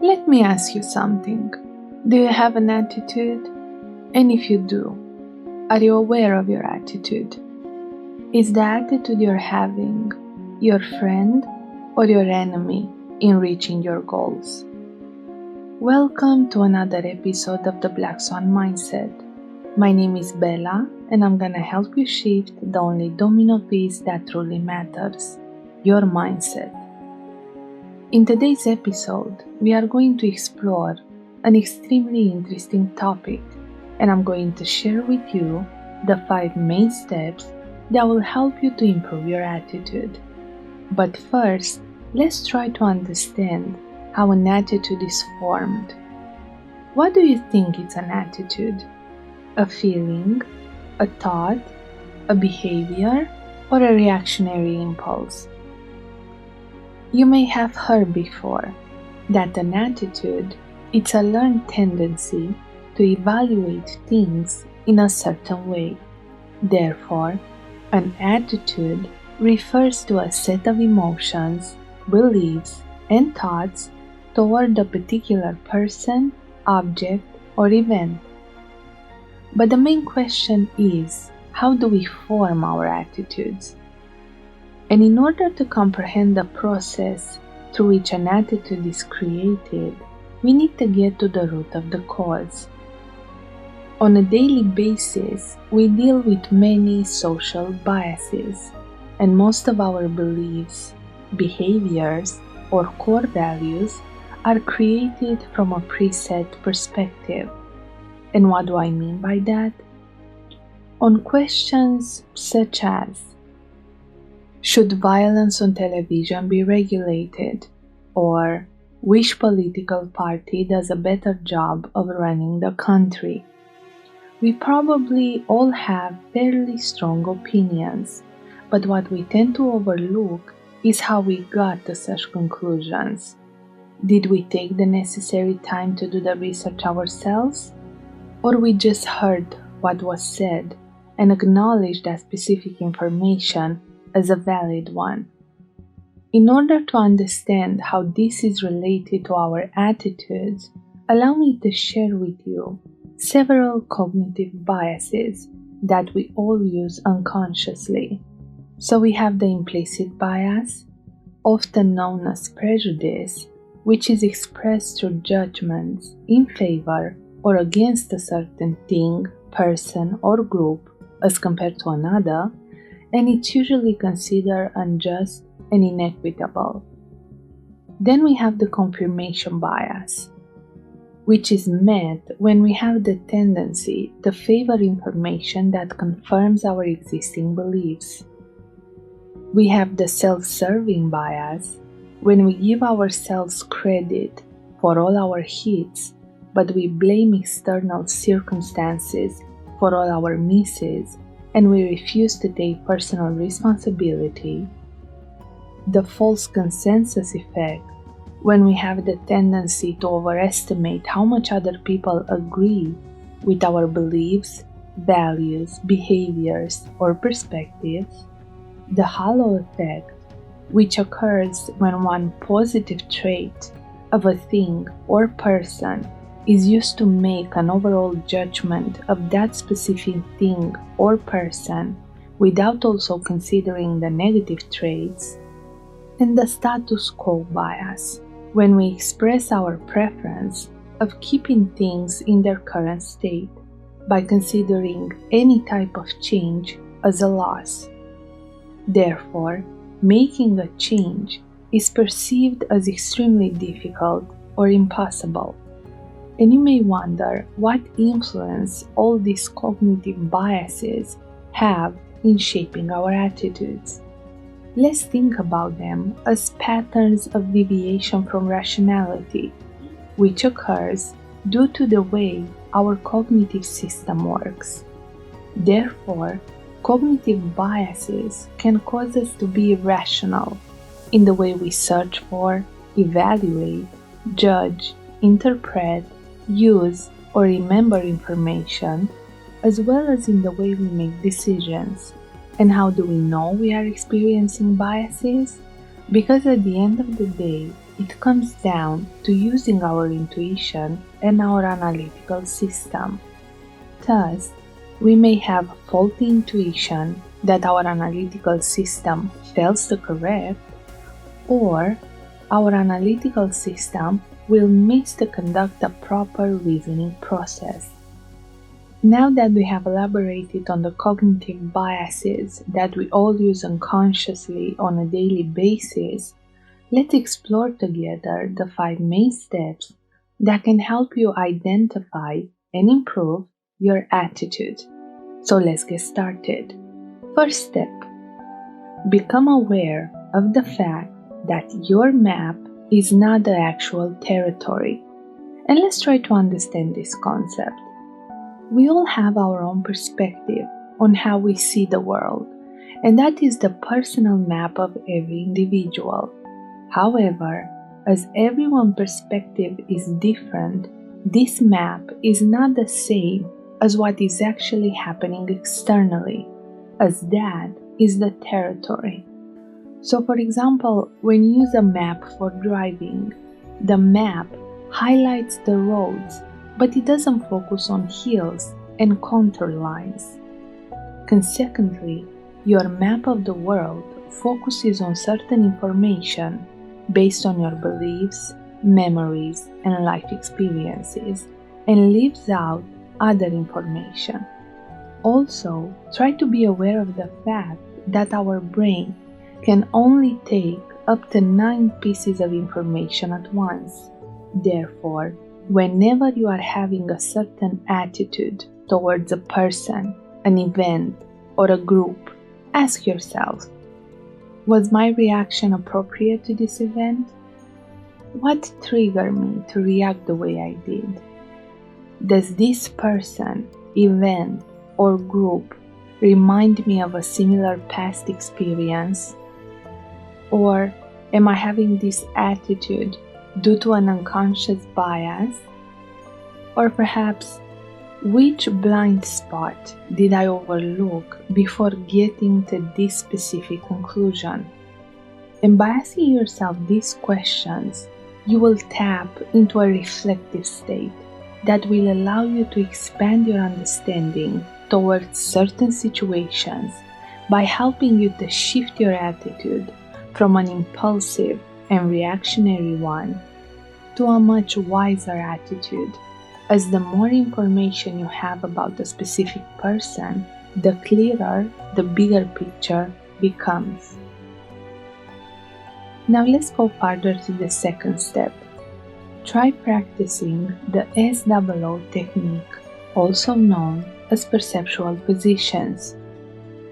Let me ask you something. Do you have an attitude? And if you do, are you aware of your attitude? Is the attitude you're having your friend or your enemy in reaching your goals? Welcome to another episode of the Black Swan Mindset. My name is Bella, and I'm gonna help you shift the only domino piece that truly matters, your mindset. In today's episode, we are going to explore an extremely interesting topic, and I'm going to share with you the 5 main steps that will help you to improve your attitude. But first, let's try to understand how an attitude is formed. What do you think is an attitude? A feeling, a thought, a behavior, or a reactionary impulse? You may have heard before that an attitude is a learned tendency to evaluate things in a certain way. Therefore, an attitude refers to a set of emotions, beliefs, and thoughts toward a particular person, object, or event. But the main question is, how do we form our attitudes? And in order to comprehend the process through which an attitude is created, we need to get to the root of the cause. On a daily basis, we deal with many social biases, and most of our beliefs, behaviors, or core values are created from a preset perspective. And what do I mean by that? On questions such as, should violence on television be regulated? Or, which political party does a better job of running the country? We probably all have fairly strong opinions, but what we tend to overlook is how we got to such conclusions. Did we take the necessary time to do the research ourselves? Or we just heard what was said and acknowledged that specific information as a valid one? In order to understand how this is related to our attitudes, allow me to share with you several cognitive biases that we all use unconsciously. So we have the implicit bias, often known as prejudice, which is expressed through judgments in favor or against a certain thing, person, or group as compared to another, and it's usually considered unjust and inequitable. Then we have the confirmation bias, which is met when we have the tendency to favor information that confirms our existing beliefs. We have the self-serving bias, when we give ourselves credit for all our hits, but we blame external circumstances for all our misses, and we refuse to take personal responsibility. The false consensus effect, when we have the tendency to overestimate how much other people agree with our beliefs, values, behaviors, or perspectives. The halo effect, which occurs when one positive trait of a thing or person is used to make an overall judgment of that specific thing or person without also considering the negative traits. And the status quo bias, when we express our preference of keeping things in their current state by considering any type of change as a loss. Therefore, making a change is perceived as extremely difficult or impossible. And you may wonder what influence all these cognitive biases have in shaping our attitudes. Let's think about them as patterns of deviation from rationality, which occurs due to the way our cognitive system works. Therefore, cognitive biases can cause us to be irrational in the way we search for, evaluate, judge, interpret, use, or remember information, as well as in the way we make decisions. And how do we know we are experiencing biases? Because at the end of the day, it comes down to using our intuition and our analytical system. Thus, we may have faulty intuition that our analytical system fails to correct, or our analytical system will miss to conduct a proper reasoning process. Now that we have elaborated on the cognitive biases that we all use unconsciously on a daily basis, let's explore together the 5 main steps that can help you identify and improve your attitude. So let's get started. First step, become aware of the fact that your map is not the actual territory. And let's try to understand this concept. We all have our own perspective on how we see the world, and that is the personal map of every individual. However, as everyone's perspective is different, this map is not the same as what is actually happening externally, as that is the territory. So for example, when you use a map for driving, the map highlights the roads, but it doesn't focus on hills and contour lines. Consequently, your map of the world focuses on certain information based on your beliefs, memories, and life experiences, and leaves out other information. Also, try to be aware of the fact that our brain can only take up to 9 pieces of information at once. Therefore, whenever you are having a certain attitude towards a person, an event, or a group, ask yourself, was my reaction appropriate to this event? What triggered me to react the way I did? Does this person, event, or group remind me of a similar past experience? Or am I having this attitude due to an unconscious bias? Or perhaps, which blind spot did I overlook before getting to this specific conclusion? And by asking yourself these questions, you will tap into a reflective state that will allow you to expand your understanding towards certain situations by helping you to shift your attitude from an impulsive and reactionary one to a much wiser attitude, as the more information you have about a specific person, the clearer the bigger picture becomes. Now let's go further to the second step. Try practicing the SOO technique, also known as perceptual positions.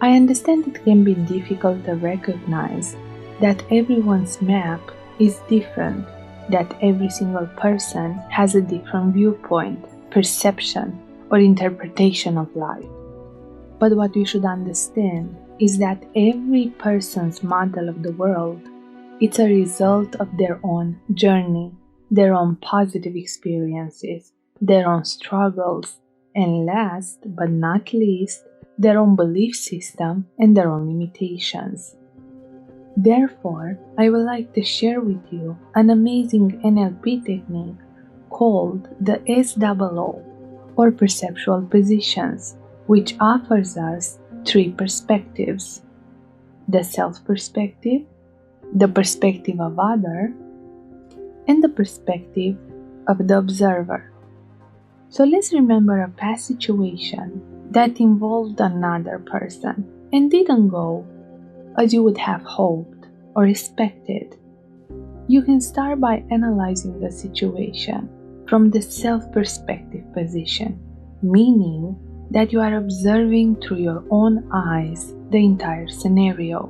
I understand it can be difficult to recognize that everyone's map is different, that every single person has a different viewpoint, perception, or interpretation of life. But what you should understand is that every person's model of the world is a result of their own journey, their own positive experiences, their own struggles, and last but not least, their own belief system and their own limitations. Therefore, I would like to share with you an amazing NLP technique called the SOO, or perceptual positions, which offers us 3 perspectives: the self perspective, the perspective of other, and the perspective of the observer. So let's remember a past situation that involved another person and didn't go as you would have hoped or expected. You can start by analyzing the situation from the self-perspective position, meaning that you are observing through your own eyes the entire scenario,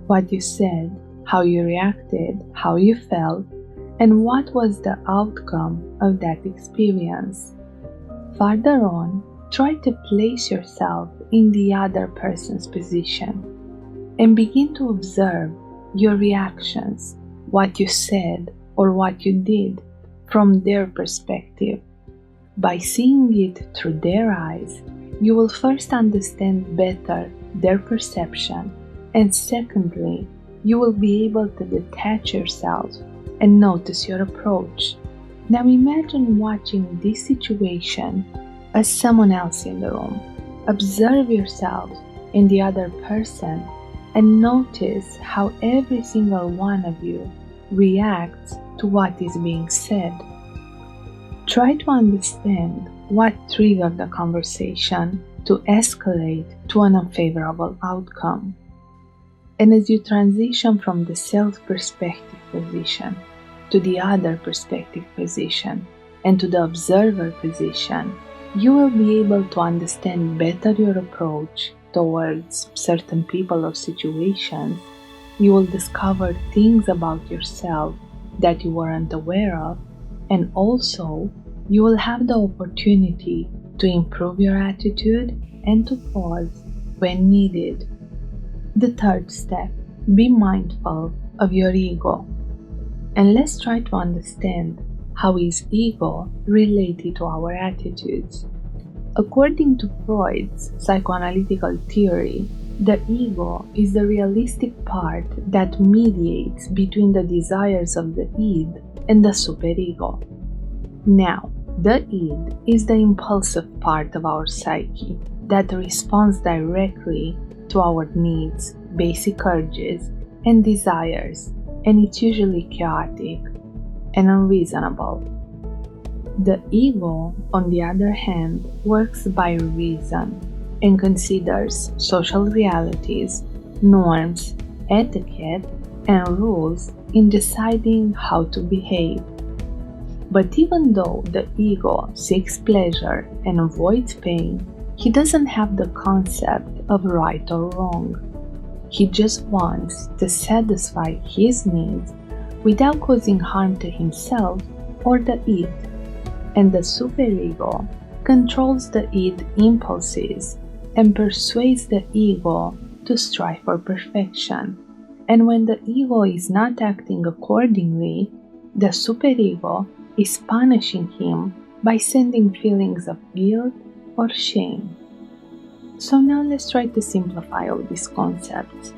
what you said, how you reacted, how you felt, and what was the outcome of that experience. Further on, try to place yourself in the other person's position and begin to observe your reactions, what you said or what you did from their perspective. By seeing it through their eyes, you will first understand better their perception, and secondly, you will be able to detach yourself and notice your approach. Now imagine watching this situation as someone else in the room. Observe yourself in the other person and notice how every single one of you reacts to what is being said. Try to understand what triggered the conversation to escalate to an unfavorable outcome. And as you transition from the self-perspective position to the other perspective position and to the observer position, you will be able to understand better your approach towards certain people or situations. You will discover things about yourself that you weren't aware of, and also you will have the opportunity to improve your attitude and to pause when needed. The third step, be mindful of your ego. And let's try to understand how is ego related to our attitudes. According to Freud's psychoanalytical theory, the ego is the realistic part that mediates between the desires of the id and the superego. Now, the id is the impulsive part of our psyche that responds directly to our needs, basic urges, and desires, and it's usually chaotic and unreasonable. The ego, on the other hand, works by reason and considers social realities, norms, etiquette, and rules in deciding how to behave. But even though the ego seeks pleasure and avoids pain, he doesn't have the concept of right or wrong. He just wants to satisfy his needs without causing harm to himself or the id. And the superego controls the id impulses and persuades the ego to strive for perfection. And when the ego is not acting accordingly, the superego is punishing him by sending feelings of guilt or shame. So now let's try to simplify all these concepts.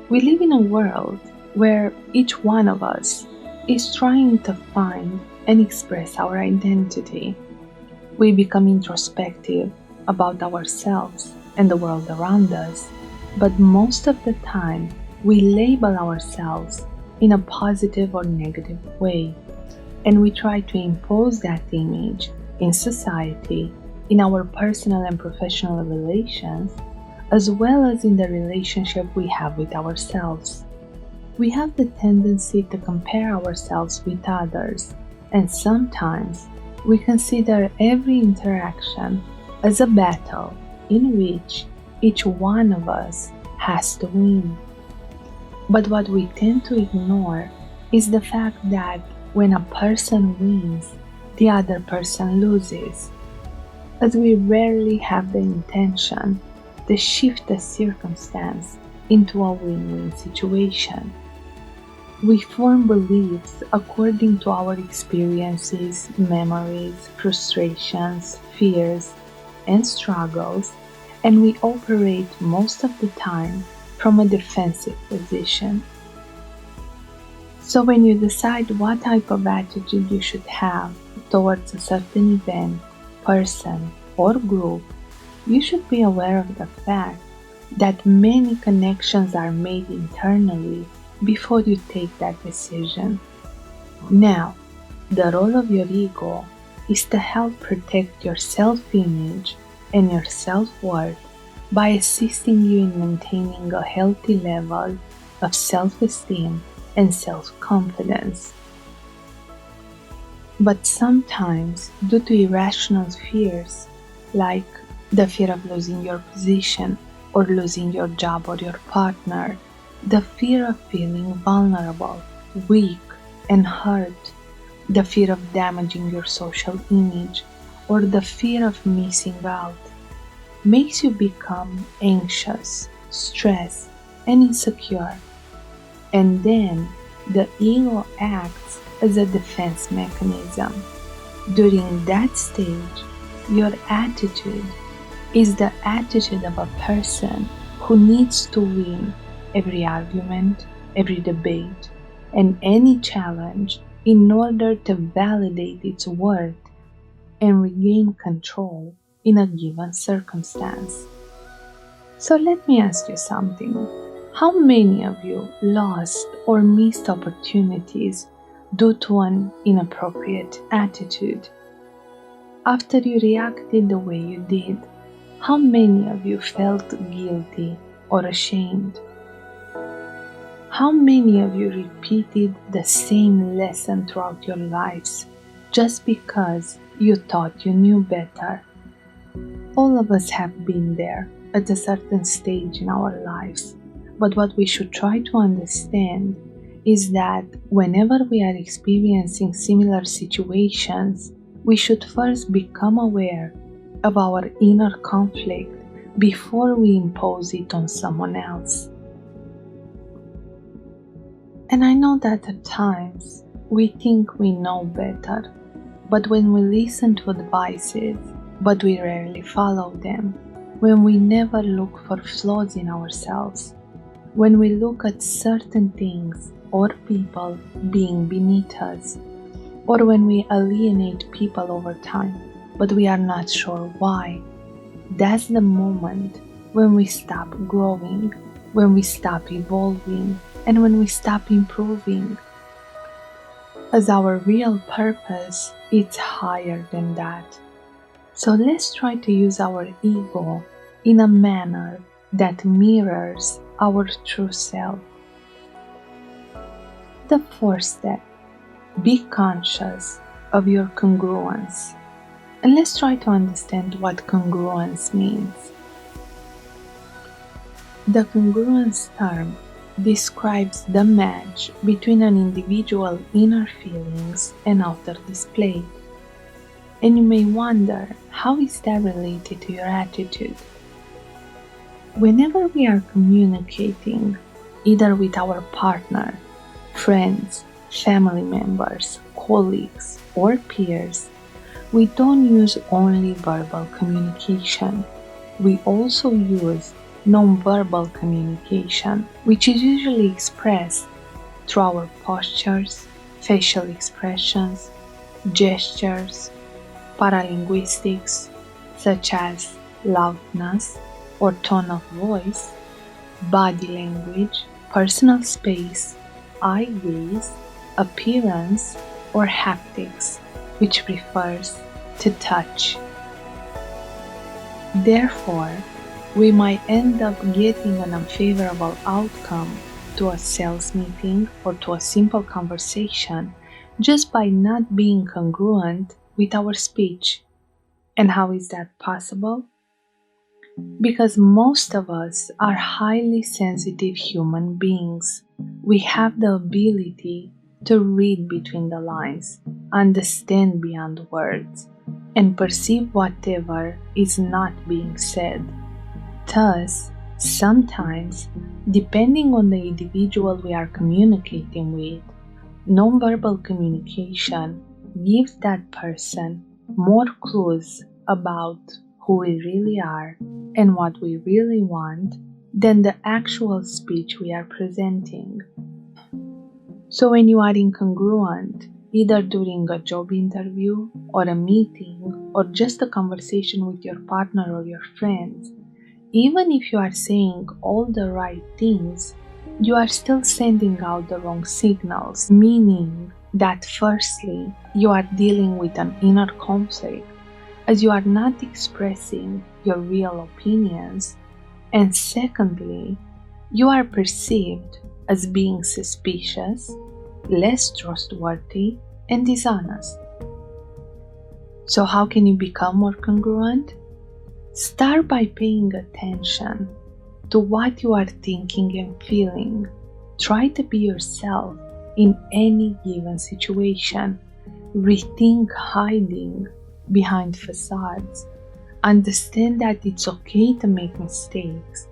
We live in a world where each one of us is trying to find and express our identity. We become introspective about ourselves and the world around us, but most of the time we label ourselves in a positive or negative way, and we try to impose that image in society, in our personal and professional relations, as well as in the relationship we have with ourselves. We have the tendency to compare ourselves with others, and sometimes we consider every interaction as a battle in which each one of us has to win. But what we tend to ignore is the fact that when a person wins, the other person loses, as we rarely have the intention to shift the circumstance into a win-win situation. We form beliefs according to our experiences, memories, frustrations, fears, and struggles, and we operate most of the time from a defensive position. So when you decide what type of attitude you should have towards a certain event, person, or group, you should be aware of the fact that many connections are made internally before you take that decision. Now, the role of your ego is to help protect your self-image and your self-worth by assisting you in maintaining a healthy level of self-esteem and self-confidence. But sometimes, due to irrational fears, like the fear of losing your position or losing your job or your partner, the fear of feeling vulnerable, weak, and hurt, the fear of damaging your social image, or the fear of missing out, makes you become anxious, stressed, and insecure. And then the ego acts as a defense mechanism. During that stage, your attitude is the attitude of a person who needs to win every argument, every debate, and any challenge in order to validate its worth and regain control in a given circumstance. So let me ask you something. How many of you lost or missed opportunities due to an inappropriate attitude? After you reacted the way you did, how many of you felt guilty or ashamed? How many of you repeated the same lesson throughout your lives just because you thought you knew better? All of us have been there at a certain stage in our lives, but what we should try to understand is that whenever we are experiencing similar situations, we should first become aware of our inner conflict before we impose it on someone else. And I know that at times we think we know better, but when we listen to advices, but we rarely follow them, when we never look for flaws in ourselves, when we look at certain things or people being beneath us, or when we alienate people over time, but we are not sure why, that's the moment when we stop growing, when we stop evolving, and when we stop improving. As our real purpose is higher than that. So let's try to use our ego in a manner that mirrors our true self. The fourth step, be conscious of your congruence. And let's try to understand what congruence means. The congruence term describes the match between an individual's inner feelings and outer display. And you may wonder, how is that related to your attitude? Whenever we are communicating, either with our partner, friends, family members, colleagues, or peers, we don't use only verbal communication. We also use non-verbal communication, which is usually expressed through our postures, facial expressions, gestures, paralinguistics, such as loudness or tone of voice, body language, personal space, eye gaze, appearance, or haptics, which refers to touch. Therefore, we might end up getting an unfavorable outcome to a sales meeting or to a simple conversation just by not being congruent with our speech. And how is that possible? Because most of us are highly sensitive human beings. We have the ability to read between the lines, understand beyond words, and perceive whatever is not being said. Thus, sometimes, depending on the individual we are communicating with, nonverbal communication gives that person more clues about who we really are and what we really want than the actual speech we are presenting. So when you are incongruent, either during a job interview or a meeting or just a conversation with your partner or your friends, even if you are saying all the right things, you are still sending out the wrong signals, meaning that firstly, you are dealing with an inner conflict as you are not expressing your real opinions, and secondly, you are perceived as being suspicious, less trustworthy, and dishonest. So how can you become more congruent? Start by paying attention to what you are thinking and feeling. Try to be yourself in any given situation. Rethink hiding behind facades. Understand that it's okay to make mistakes.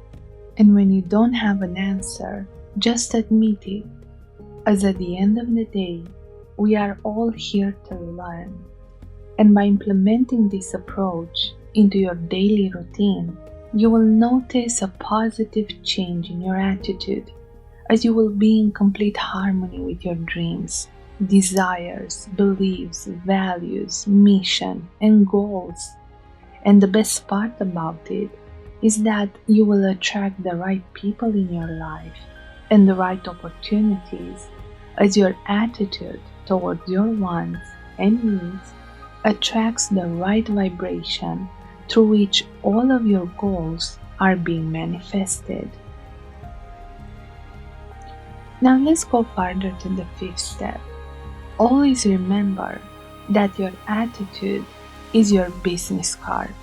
And when you don't have an answer, just admit it. As at the end of the day, we are all here to learn. And by implementing this approach into your daily routine, you will notice a positive change in your attitude, as you will be in complete harmony with your dreams, desires, beliefs, values, mission, and goals. And the best part about it is that you will attract the right people in your life and the right opportunities, as your attitude towards your wants and needs attracts the right vibration through which all of your goals are being manifested. Now let's go further to the fifth step. Always remember that your attitude is your business card.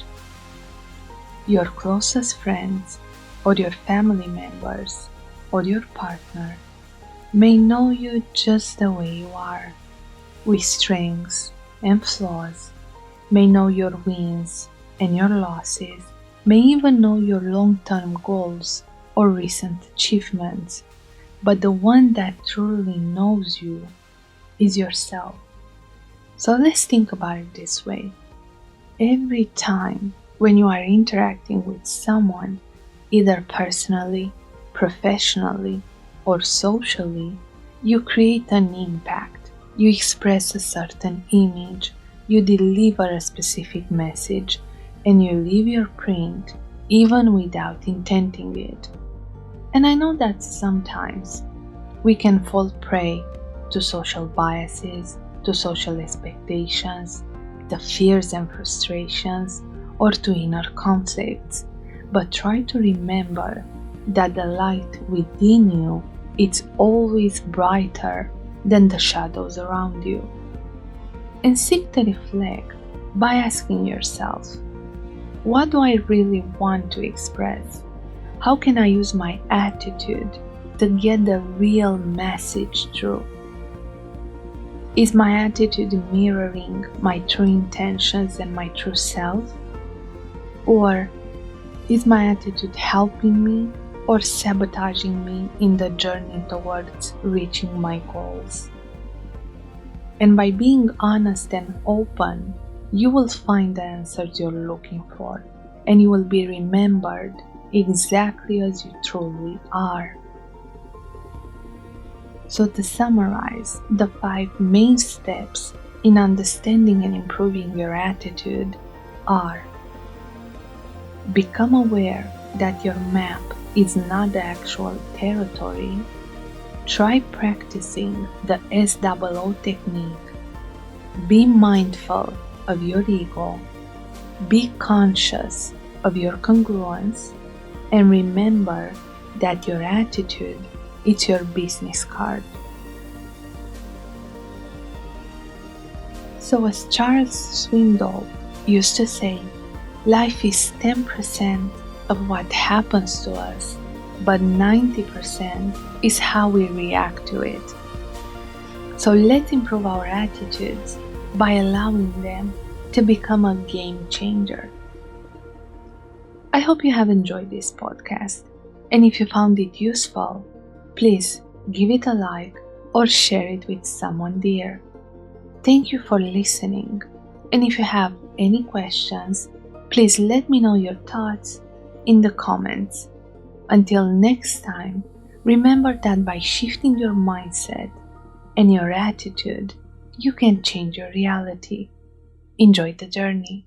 Your closest friends or your family members or your partner may know you just the way you are, with strengths and flaws, may know your wins and your losses, may even know your long-term goals or recent achievements, but the one that truly knows you is yourself. So let's think about it this way. Every time when you are interacting with someone, either personally, professionally, or socially, you create an impact. You express a certain image, you deliver a specific message, and you leave your print even without intending it. And I know that sometimes we can fall prey to social biases, to social expectations, the fears and frustrations, or to inner conflicts, but try to remember that the light within you is always brighter than the shadows around you. And seek to reflect by asking yourself, what do I really want to express? How can I use my attitude to get the real message through? Is my attitude mirroring my true intentions and my true self? Or is my attitude helping me or sabotaging me in the journey towards reaching my goals? And by being honest and open, you will find the answers you're looking for, and you will be remembered exactly as you truly are. So to summarize, the 5 main steps in understanding and improving your attitude are: become aware that your map is not the actual territory. Try practicing the SOO technique. Be mindful of your ego. Be conscious of your congruence. And remember that your attitude is your business card. So as Charles Swindoll used to say, life is 10% of what happens to us, but 90% is how we react to it. So let's improve our attitudes by allowing them to become a game changer. I hope you have enjoyed this podcast, and if you found it useful, please give it a like or share it with someone dear. Thank you for listening, and if you have any questions, please let me know your thoughts in the comments. Until next time, remember that by shifting your mindset and your attitude, you can change your reality. Enjoy the journey.